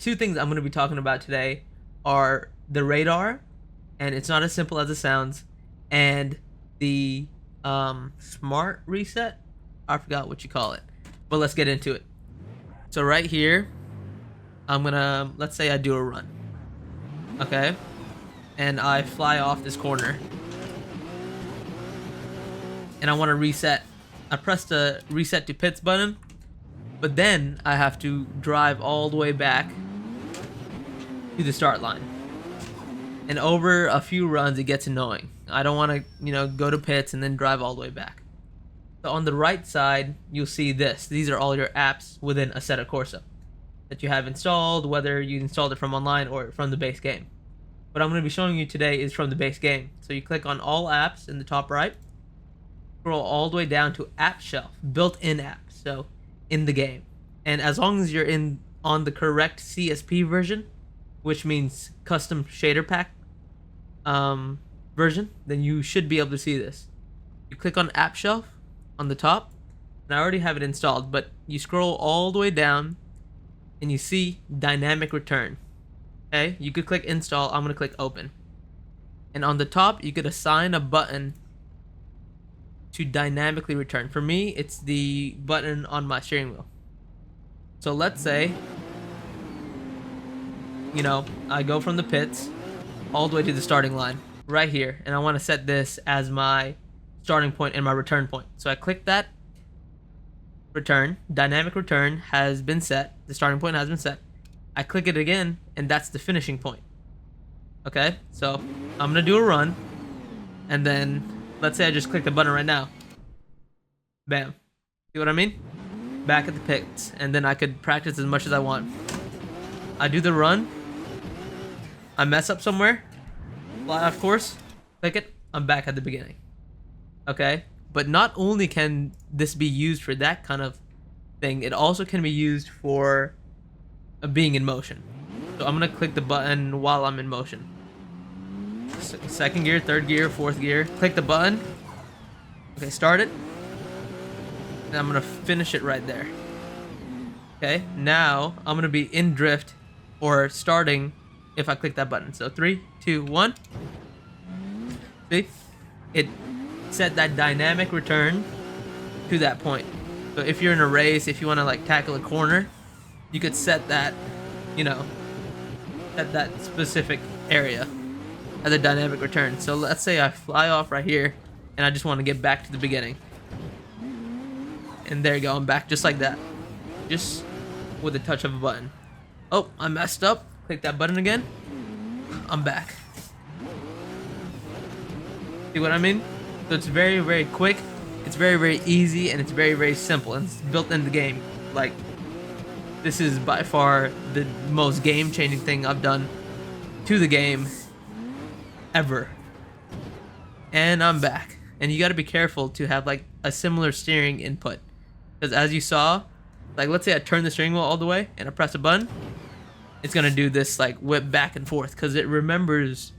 two things I'm going to be talking about today are the radar, and it's not as simple as it sounds, and the smart reset. I forgot what you call it, but let's get into it. So right here, I'm gonna, let's say I do a run, okay, and I fly off this corner, and I want to reset. I press the reset to pits button, but then I have to drive all the way back to the start line. And over a few runs, it gets annoying. I don't want to, go to pits and then drive all the way back. So on the right side, you'll see this. These are all your apps within Assetto Corsa that you have installed, whether you installed it from online or from the base game. What I'm going to be showing you today is from the base game. So you click on all apps in the top right, scroll all the way down to app shelf, built-in apps, so in the game. And as long as you're on the correct CSP version, which means custom shader pack version, then you should be able to see this. You click on app shelf on the top, and I already have it installed, but you scroll all the way down and you see dynamic return. Okay, you could click install. I'm gonna click open, and on the top you could assign a button to dynamically return. For me, it's the button on my steering wheel. So let's say I go from the pits all the way to the starting line right here, and I want to set this as my starting point and my return point. So I click that, return, dynamic return has been set, the starting point has been set. I click it again, and that's the finishing point. Okay, so I'm gonna do a run, and then let's say I just click the button right now. Bam. See what I mean? Back at the pits, and then I could practice as much as I want. I do the run, I mess up somewhere, fly off course, click it, I'm back at the beginning. Okay? But not only can this be used for that kind of thing, it also can be used for being in motion. So I'm gonna click the button while I'm in motion. Second gear, third gear, fourth gear. Click the button. Okay, start it. And I'm gonna finish it right there. Okay, now I'm gonna be in drift or starting if I click that button. So 3, 2, 1. See? It set that dynamic return to that point. So if you're in a race, if you want to tackle a corner, you could set that, at that specific area as a dynamic return. So let's say I fly off right here and I just want to get back to the beginning. And there you go, I'm back just like that. Just with a touch of a button. Oh, I messed up. Click that button again. I'm back. See what I mean? So it's very, very quick. It's very, very easy, and it's very, very simple. And it's built in the game. This is by far the most game-changing thing I've done to the game ever. And I'm back. And you got to be careful to have a similar steering input, because as you saw, let's say I turn the steering wheel all the way and I press a button, it's gonna do this whip back and forth because it remembers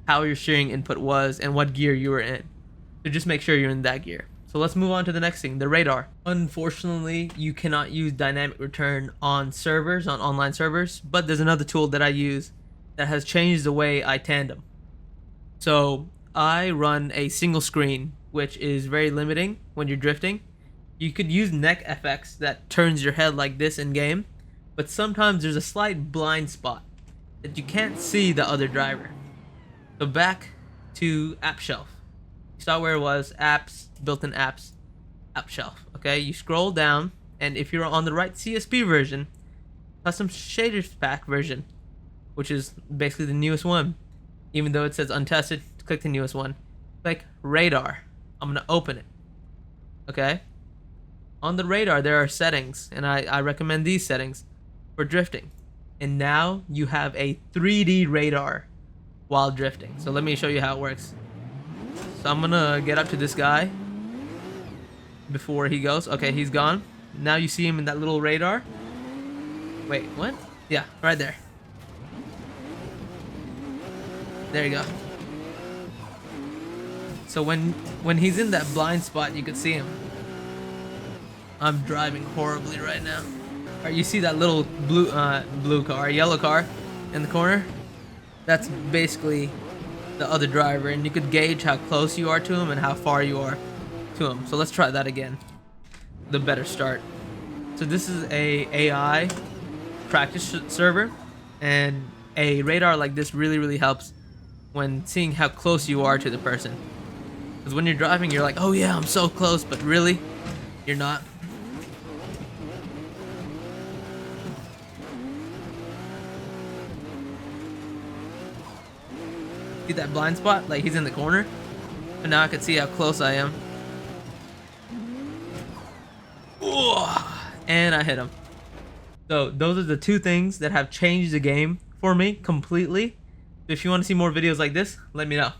how your steering input was and what gear you were in. So just make sure you're in that gear. So let's move on to the next thing, the radar. Unfortunately, you cannot use dynamic return on servers, on online servers, but there's another tool that I use that has changed the way I tandem. So I run a single screen, which is very limiting when you're drifting. You could use neck FX that turns your head like this in game, but sometimes there's a slight blind spot that you can't see the other driver. So back to app shelf. You saw where it was, apps, built-in apps, app shelf. Okay, you scroll down, and if you're on the right CSP version, custom shaders pack version, which is basically the newest one, even though it says untested, click the newest one. Click radar. I'm gonna open it. Okay. On the radar, there are settings, and I recommend these settings for drifting. And now you have a 3D radar while drifting. So let me show you how it works. So I'm gonna get up to this guy before he goes. Okay, he's gone. Now you see him in that little radar. Wait, what? Yeah, right there. There you go. So when he's in that blind spot, you could see him. I'm driving horribly right now. Alright, you see that little yellow car in the corner? That's basically the other driver, and you could gauge how close you are to him and how far you are to him. So let's try that again. The better start. So this is a AI practice server, and a radar like this really helps when seeing how close you are to the person. Because when you're driving, you're like, oh yeah, I'm so close, but really, you're not. See that blind spot? Like, he's in the corner. And now I can see how close I am. Ooh, and I hit him. So those are the two things that have changed the game for me completely. If you want to see more videos like this, let me know.